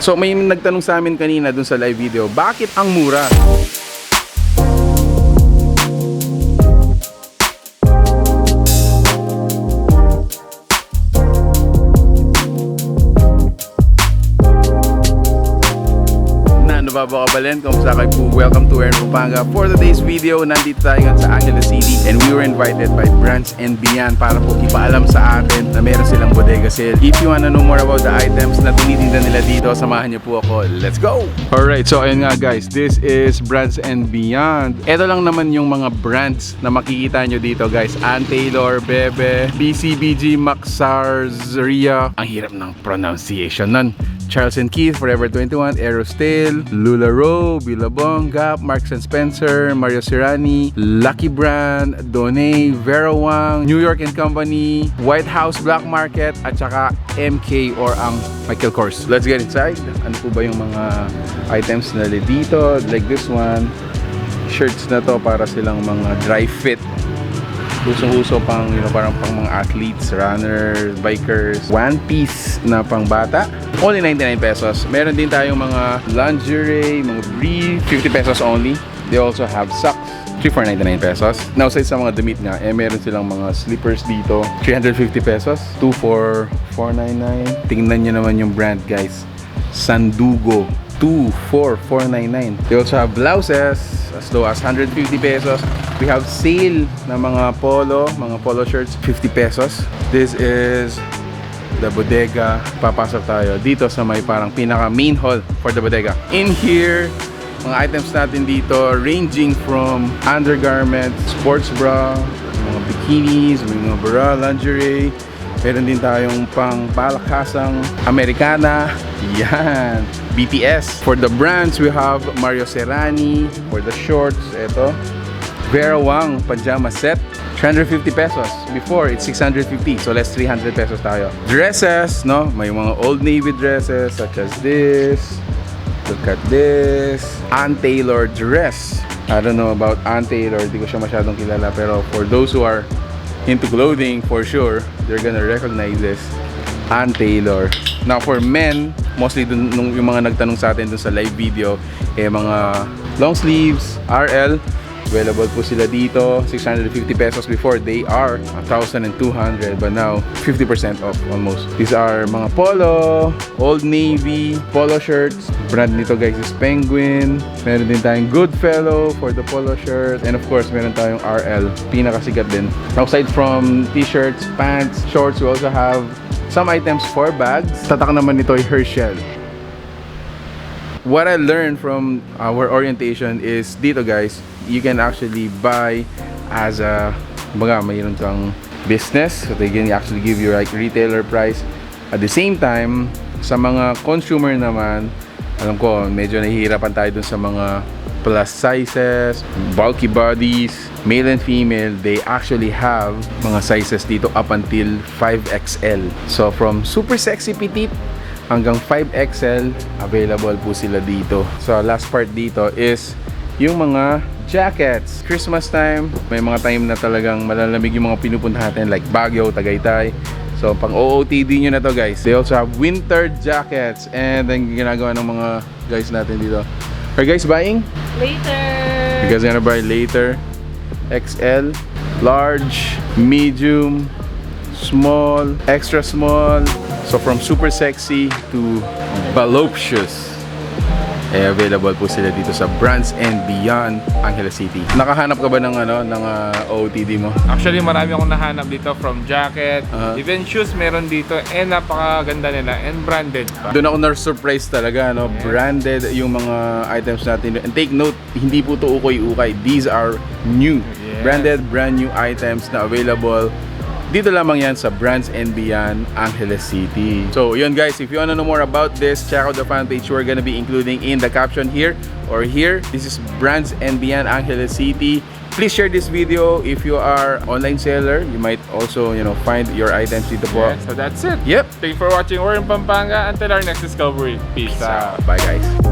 So may nagtanong sa amin kanina dun sa live video, bakit ang mura? Babakabalin, kamusta kayo po? Welcome to Pampanga. For today's video, nandito tayo sa Angeles City and we were invited by Brands and Beyond para po ipaalam sa atin na meron silang bodega sale. If you wanna know more about the items na tinitinda nila dito, samahan niyo po ako. Let's go! Alright, so ayun nga guys, this is Brands and Beyond. Ito lang naman yung mga brands na makikita nyo dito guys. Ann Taylor, Bebe, BCBG, Maxarzeria. Ang hirap ng pronunciation nun. Charles & Keith, Forever 21, Aerostale, LuLaRoe, Billabong, Gap, Marks & Spencer, Mario Serrani, Lucky Brand, Donay, Vera Wang, New York & Company, White House Black Market, at saka MK or ang Michael Kors. Let's get inside. Ano po ba yung mga items na dito? Like this one, shirts na to para silang mga dry fit. Usong-uso pang, parang pang mga athletes, runners, bikers. One piece na pang bata. Only 99 pesos. Meron din tayong mga lingerie, mga brief, 50 pesos only. They also have socks, 3 for 99 pesos. Now, sa mga damit nga, meron silang mga slippers dito, 350 pesos. 2 for 499. Tingnan nyo naman yung brand, guys. Sandugo. 2 for 499. They also have blouses as low as 150 pesos. We have sale na mga polo shirts, 50 pesos. This is the bodega. Papasok tayo dito sa may parang pinaka main hall for the bodega. In here, mga items natin dito ranging from undergarments, sports bra, mga bikinis, mga bra, lingerie. Meron din tayong pang palakasang Americana. Yan. BTS. For the brands, we have Mario Serrani. For the shorts, eto. Vera Wang pajama set. 350 pesos. Before, it's 650. So, less 300 pesos tayo. Dresses, no? May mga Old Navy dresses such as this. Look at this. Ann Taylor dress. I don't know about Ann Taylor. Hindi ko siya masyadong kilala. Pero for those who are into clothing, for sure, they're gonna recognize this. Ann Taylor. Now for men, mostly dun, yung mga nagtanong sa atin dun sa live video, mga long sleeves, RL, available po sila dito. 650 pesos before, they are 1,200, but now 50% off almost. These are mga polo, Old Navy, polo shirts. Brand nito guys is Penguin. Meron din tayong Goodfellow for the polo shirt. And of course, meron tayong RL. Pinakasikat din. Aside from t-shirts, pants, shorts, we also have some items for bags. Tatak naman nito ay Herschel. What I learned from our orientation is dito guys, you can actually buy as a mayroon kang business, so they can actually give you like retailer price. At the same time, sa mga consumer naman, alam ko medyo nahihirapan tayo dun sa mga plus sizes, bulky bodies, male and female. They actually have mga sizes dito up until 5XL. So from super sexy petite hanggang 5XL, available po sila dito. So last part dito is yung mga jackets. Christmas time, may mga time na talagang malalamig yung mga pinupuntahan natin like Baguio, Tagaytay. So pang OOTD nyo na to guys. They also have winter jackets and then ginagawa ng mga guys natin dito. Are you guys buying? Later! You guys gonna buy later? XL, large, medium, small, extra small. So from super sexy to voluptuous, available po sila dito sa Brands and Beyond Angeles City. Nakahanap ka ba ng OOTD mo? Actually, marami akong nahanap dito from jacket, even shoes meron dito, and napakaganda nila and branded pa. Doon ako na-surprise talaga, no? Yes. Branded yung mga items natin. And take note, hindi po to ukay-ukay. These are new. Yes. Branded, brand new items na available. Dito lamang yan sa Brands and Beyond Angeles City. So yun guys, if you wanna know more about this, check out the fan page we're gonna be including in the caption here or here. This is Brands and Beyond Angeles City. Please share this video. If you are online seller, you might also find your items dito po. Yeah, so that's it. Yep. Thank you for watching. We're in Pampanga. Until our next discovery. Peace out. Bye guys.